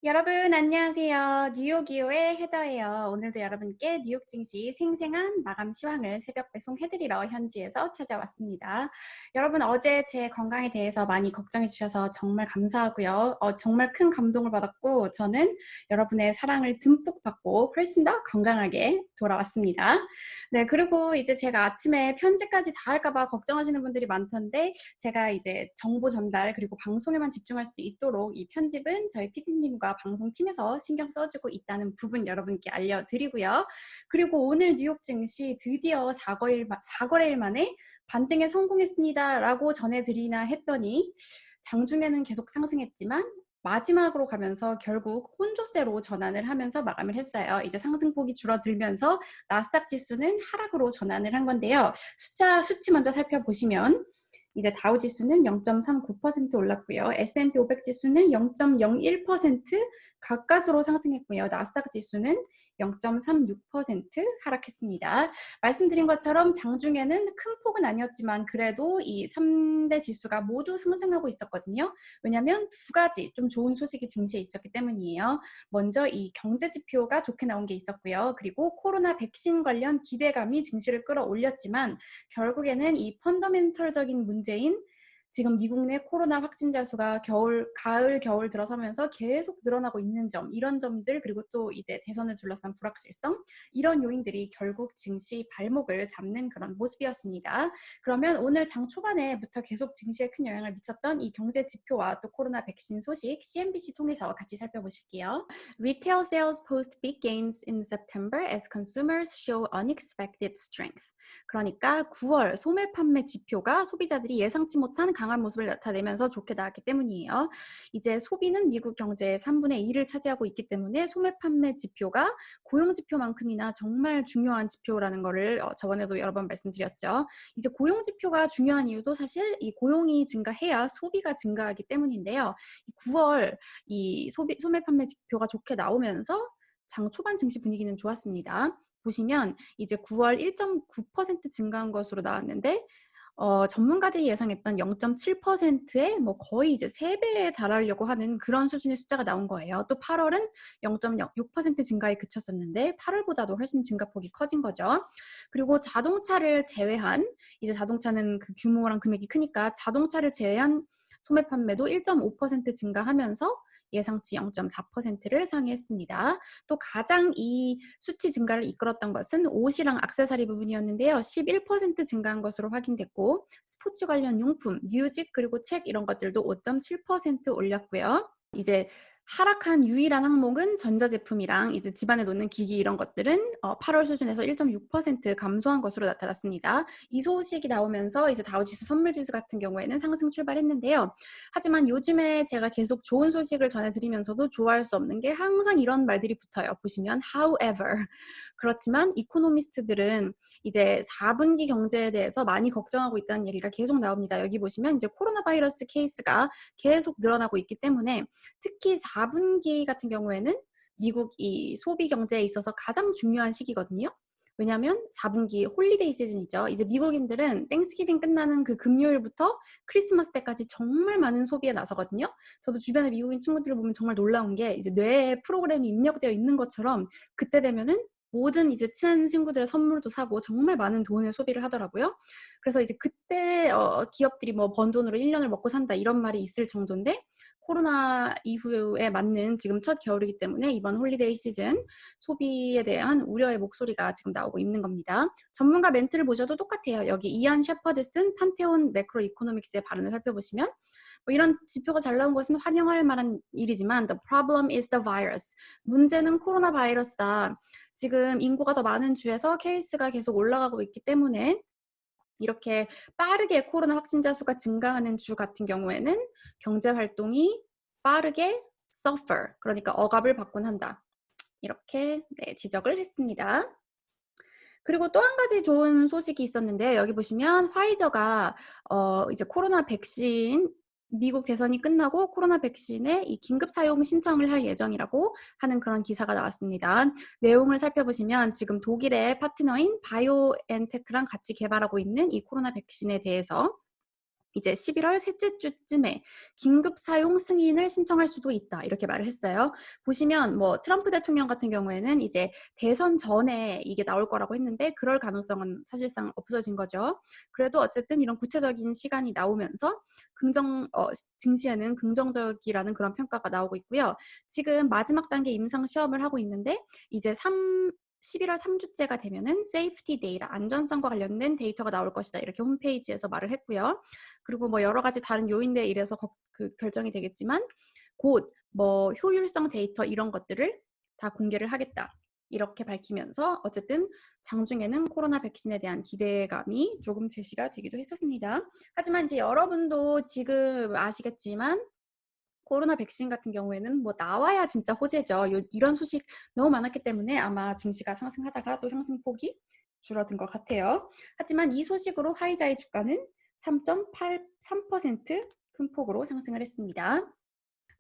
여러분 안녕하세요. 뉴욕이오의 헤더예요. 오늘도 여러분께 뉴욕 증시 생생한 마감 시황을 새벽 배송해드리러 현지에서 찾아왔습니다. 여러분 어제 제 건강에 대해서 많이 걱정해 주셔서 정말 감사하고요. 정말 큰 감동을 받았고 저는 여러분의 사랑을 듬뿍 받고 훨씬 더 건강하게 돌아왔습니다. 네, 그리고 이제 제가 아침에 편집까지 다 할까 봐 걱정하시는 분들이 많던데 제가 이제 정보 전달 그리고 방송에만 집중할 수 있도록 이 편집은 저희 PD님과 방송팀에서 신경 써주고 있다는 부분 여러분께 알려드리고요. 그리고 오늘 뉴욕 증시 드디어 4거래일 만에 반등에 성공했습니다 라고 전해드리나 했더니 장중에는 계속 상승했지만 마지막으로 가면서 결국 혼조세로 전환을 하면서 마감을 했어요. 이제 상승폭이 줄어들면서 나스닥 지수는 하락으로 전환을 한 건데요. 수치 먼저 살펴보시면 이제 다우 지수는 0.39% 올랐고요. S&P 500 지수는 0.01% 가까스로 상승했고요. 나스닥 지수는 0.36% 하락했습니다. 말씀드린 것처럼 장중에는 큰 폭은 아니었지만 그래도 이 3대 지수가 모두 상승하고 있었거든요. 왜냐하면 두 가지 좀 좋은 소식이 증시에 있었기 때문이에요. 먼저 이 경제 지표가 좋게 나온 게 있었고요. 그리고 코로나 백신 관련 기대감이 증시를 끌어올렸지만 결국에는 이 펀더멘털적인 문제인 지금 미국 내 코로나 확진자 수가 가을, 겨울 들어서면서 계속 늘어나고 있는 점, 이런 점들, 그리고 또 이제 대선을 둘러싼 불확실성, 이런 요인들이 결국 증시 발목을 잡는 그런 모습이었습니다. 그러면 오늘 장 초반에부터 계속 증시에 큰 영향을 미쳤던 이 경제 지표와 또 코로나 백신 소식 CNBC 통해서 같이 살펴보실게요. Retail sales post big gains in September as consumers show unexpected strength. 그러니까 9월 소매 판매 지표가 소비자들이 예상치 못한 강한 모습을 나타내면서 좋게 나왔기 때문이에요. 이제 소비는 미국 경제의 3분의 1을 차지하고 있기 때문에 소매 판매 지표가 고용 지표만큼이나 정말 중요한 지표라는 거를 저번에도 여러 번 말씀드렸죠. 이제 고용 지표가 중요한 이유도 사실 이 고용이 증가해야 소비가 증가하기 때문인데요. 이 9월 이 소매 판매 지표가 좋게 나오면서 장 초반 증시 분위기는 좋았습니다. 보시면 이제 9월 1.9% 증가한 것으로 나왔는데 전문가들이 예상했던 0.7%에 뭐 거의 이제 3배에 달하려고 하는 그런 수준의 숫자가 나온 거예요. 또 8월은 0.6% 증가에 그쳤었는데 8월보다도 훨씬 증가폭이 커진 거죠. 그리고 자동차를 제외한 이제 자동차는 그 규모랑 금액이 크니까 자동차를 제외한 소매 판매도 1.5% 증가하면서 예상치 0.4%를 상회했습니다. 또 가장 이 수치 증가를 이끌었던 것은 옷이랑 액세서리 부분이었는데요. 11% 증가한 것으로 확인됐고 스포츠 관련 용품, 뮤직 그리고 책 이런 것들도 5.7% 올렸고요. 이제 하락한 유일한 항목은 전자제품이랑 이제 집안에 놓는 기기 이런 것들은 8월 수준에서 1.6% 감소한 것으로 나타났습니다. 이 소식이 나오면서 이제 다우지수 선물지수 같은 경우에는 상승 출발했는데요. 하지만 요즘에 제가 계속 좋은 소식을 전해드리면서도 좋아할 수 없는 게 항상 이런 말들이 붙어요. 보시면 however. 그렇지만 이코노미스트들은 이제 4분기 경제에 대해서 많이 걱정하고 있다는 얘기가 계속 나옵니다. 여기 보시면 이제 코로나 바이러스 케이스가 계속 늘어나고 있기 때문에 특히 4분기 같은 경우에는 미국 이 소비 경제에 있어서 가장 중요한 시기거든요. 왜냐하면 4분기 홀리데이 시즌이죠. 이제 미국인들은 땡스기빙 끝나는 그 금요일부터 크리스마스 때까지 정말 많은 소비에 나서거든요. 저도 주변에 미국인 친구들을 보면 정말 놀라운 게 이제 뇌에 프로그램이 입력되어 있는 것처럼 그때 되면은 모든 이제 친한 친구들의 선물도 사고 정말 많은 돈을 소비를 하더라고요. 그래서 이제 그때 기업들이 뭐 번 돈으로 1년을 먹고 산다 이런 말이 있을 정도인데 코로나 이후에 맞는 지금 첫 겨울이기 때문에 이번 홀리데이 시즌 소비에 대한 우려의 목소리가 지금 나오고 있는 겁니다. 전문가 멘트를 보셔도 똑같아요. 여기 이안 셰퍼드 쓴 판테온 매크로 이코노믹스의 발언을 살펴보시면 뭐 이런 지표가 잘 나온 것은 환영할 만한 일이지만 the problem is the virus. 문제는 코로나 바이러스다. 지금 인구가 더 많은 주에서 케이스가 계속 올라가고 있기 때문에 이렇게 빠르게 코로나 확진자 수가 증가하는 주 같은 경우에는 경제 활동이 빠르게 suffer, 그러니까 억압을 받곤 한다. 이렇게 지적을 했습니다. 그리고 또 한 가지 좋은 소식이 있었는데 여기 보시면 화이저가 이제 코로나 백신 미국 대선이 끝나고 코로나 백신의 이 긴급 사용 신청을 할 예정이라고 하는 그런 기사가 나왔습니다. 내용을 살펴보시면 지금 독일의 파트너인 바이오엔테크랑 같이 개발하고 있는 이 코로나 백신에 대해서 이제 11월 셋째 주쯤에 긴급 사용 승인을 신청할 수도 있다. 이렇게 말을 했어요. 보시면 뭐 트럼프 대통령 같은 경우에는 이제 대선 전에 이게 나올 거라고 했는데 그럴 가능성은 사실상 없어진 거죠. 그래도 어쨌든 이런 구체적인 시간이 나오면서 증시에는 긍정적이라는 그런 평가가 나오고 있고요. 지금 마지막 단계 임상 시험을 하고 있는데 이제 11월 3주째가 되면은 세이프티 데이터, 안전성과 관련된 데이터가 나올 것이다. 이렇게 홈페이지에서 말을 했고요. 그리고 뭐 여러 가지 다른 요인들에 의해서 결정이 되겠지만 곧 뭐 효율성 데이터 이런 것들을 다 공개를 하겠다. 이렇게 밝히면서 어쨌든 장중에는 코로나 백신에 대한 기대감이 조금 제시가 되기도 했었습니다. 하지만 이제 여러분도 지금 아시겠지만 코로나 백신 같은 경우에는 뭐 나와야 진짜 호재죠. 이런 소식 너무 많았기 때문에 아마 증시가 상승하다가 또 상승폭이 줄어든 것 같아요. 하지만 이 소식으로 화이자의 주가는 3.83% 큰 폭으로 상승을 했습니다.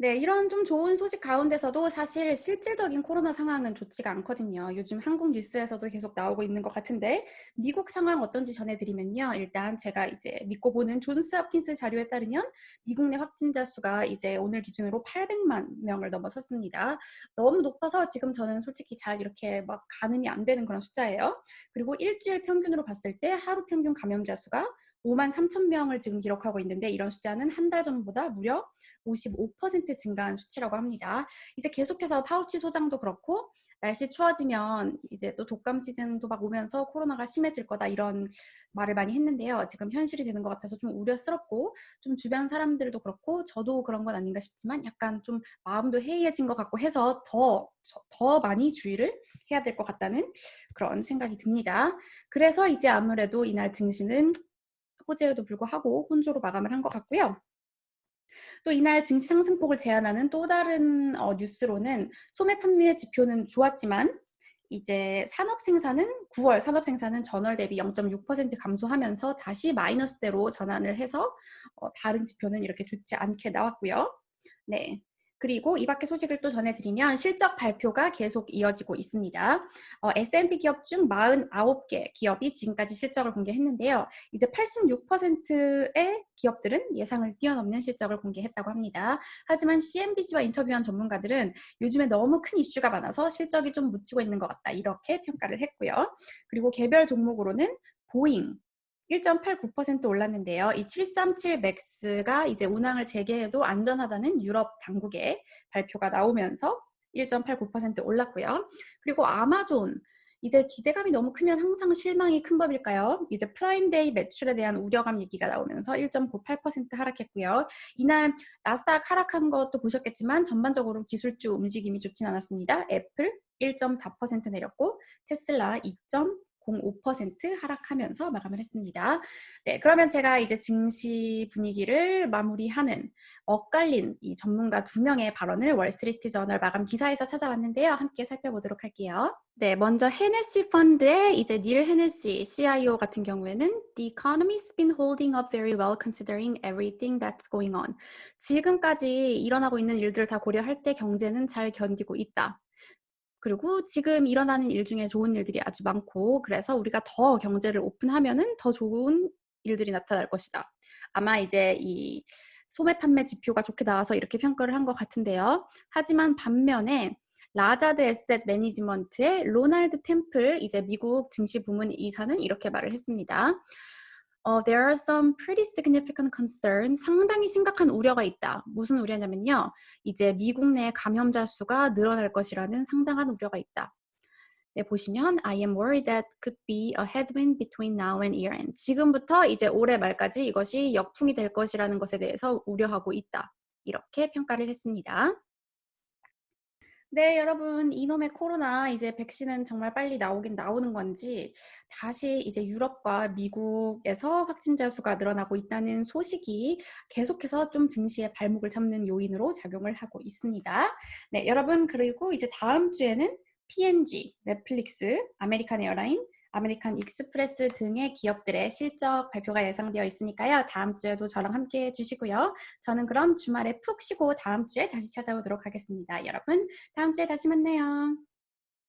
네, 이런 좀 좋은 소식 가운데서도 사실 실질적인 코로나 상황은 좋지가 않거든요. 요즘 한국 뉴스에서도 계속 나오고 있는 것 같은데 미국 상황 어떤지 전해드리면요. 일단 제가 이제 믿고 보는 존스 홉킨스 자료에 따르면 미국 내 확진자 수가 이제 오늘 기준으로 800만 명을 넘어섰습니다. 너무 높아서 지금 저는 솔직히 잘 이렇게 막 가늠이 안 되는 그런 숫자예요. 그리고 일주일 평균으로 봤을 때 하루 평균 감염자 수가 5만 3천 명을 지금 기록하고 있는데 이런 숫자는 한 달 전보다 무려 55% 증가한 수치라고 합니다. 이제 계속해서 파우치 소장도 그렇고 날씨 추워지면 이제 또 독감 시즌도 막 오면서 코로나가 심해질 거다 이런 말을 많이 했는데요. 지금 현실이 되는 것 같아서 좀 우려스럽고 좀 주변 사람들도 그렇고 저도 그런 건 아닌가 싶지만 약간 좀 마음도 해이해진 것 같고 해서 더 많이 주의를 해야 될 것 같다는 그런 생각이 듭니다. 그래서 이제 아무래도 이날 증시는 호재에도 불구하고 혼조로 마감을 한 것 같고요. 또 이날 증시 상승폭을 제한하는 또 다른 뉴스로는 소매 판매 지표는 좋았지만 이제 9월 산업 생산은 전월 대비 0.6% 감소하면서 다시 마이너스대로 전환을 해서 다른 지표는 이렇게 좋지 않게 나왔고요. 네. 그리고 이 밖의 소식을 또 전해드리면 실적 발표가 계속 이어지고 있습니다. S&P 기업 중 49개 기업이 지금까지 실적을 공개했는데요. 이제 86%의 기업들은 예상을 뛰어넘는 실적을 공개했다고 합니다. 하지만 CNBC와 인터뷰한 전문가들은 요즘에 너무 큰 이슈가 많아서 실적이 좀 묻히고 있는 것 같다. 이렇게 평가를 했고요. 그리고 개별 종목으로는 보잉 1.89% 올랐는데요. 이 737 맥스가 이제 운항을 재개해도 안전하다는 유럽 당국의 발표가 나오면서 1.89% 올랐고요. 그리고 아마존 이제 기대감이 너무 크면 항상 실망이 큰 법일까요? 이제 프라임데이 매출에 대한 우려감 얘기가 나오면서 1.98% 하락했고요. 이날 나스닥 하락한 것도 보셨겠지만 전반적으로 기술주 움직임이 좋진 않았습니다. 애플 1.4% 내렸고 테슬라 2.05% 하락하면서 마감을 했습니다. 네, 그러면 제가 이제 증시 분위기를 마무리하는 엇갈린 이 전문가 2명의 발언을 월스트리트 저널 마감 기사에서 찾아왔는데요. 함께 살펴보도록 할게요. 네, 먼저 헤네시 펀드의 이제 닐 헤네시 CIO 같은 경우에는 The economy's been holding up very well considering everything that's going on. 지금까지 일어나고 있는 일들을 다 고려할 때 경제는 잘 견디고 있다. 그리고 지금 일어나는 일 중에 좋은 일들이 아주 많고 그래서 우리가 더 경제를 오픈하면은 더 좋은 일들이 나타날 것이다. 아마 이제 이 소매 판매 지표가 좋게 나와서 이렇게 평가를 한 것 같은데요. 하지만 반면에 라자드 에셋 매니지먼트의 로날드 템플 이제 미국 증시 부문 이사는 이렇게 말을 했습니다. There are some pretty significant concerns. 상당히 심각한 우려가 있다. 무슨 우려냐면요. 이제 미국 내 감염자 수가 늘어날 것이라는 상당한 우려가 있다. 네, 보시면 I am worried that could be a headwind between now and year end. 지금부터 이제 올해 말까지 이것이 역풍이 될 것이라는 것에 대해서 우려하고 있다. 이렇게 평가를 했습니다. 네, 여러분, 이놈의 코로나 이제 백신은 정말 빨리 나오긴 나오는 건지 다시 이제 유럽과 미국에서 확진자 수가 늘어나고 있다는 소식이 계속해서 좀 증시의 발목을 잡는 요인으로 작용을 하고 있습니다. 네, 여러분, 그리고 이제 다음 주에는 P&G, 넷플릭스, 아메리칸 에어라인, 아메리칸 익스프레스 등의 기업들의 실적 발표가 예상되어 있으니까요. 다음 주에도 저랑 함께 해주시고요. 저는 그럼 주말에 푹 쉬고 다음 주에 다시 찾아오도록 하겠습니다. 여러분, 다음 주에 다시 만나요.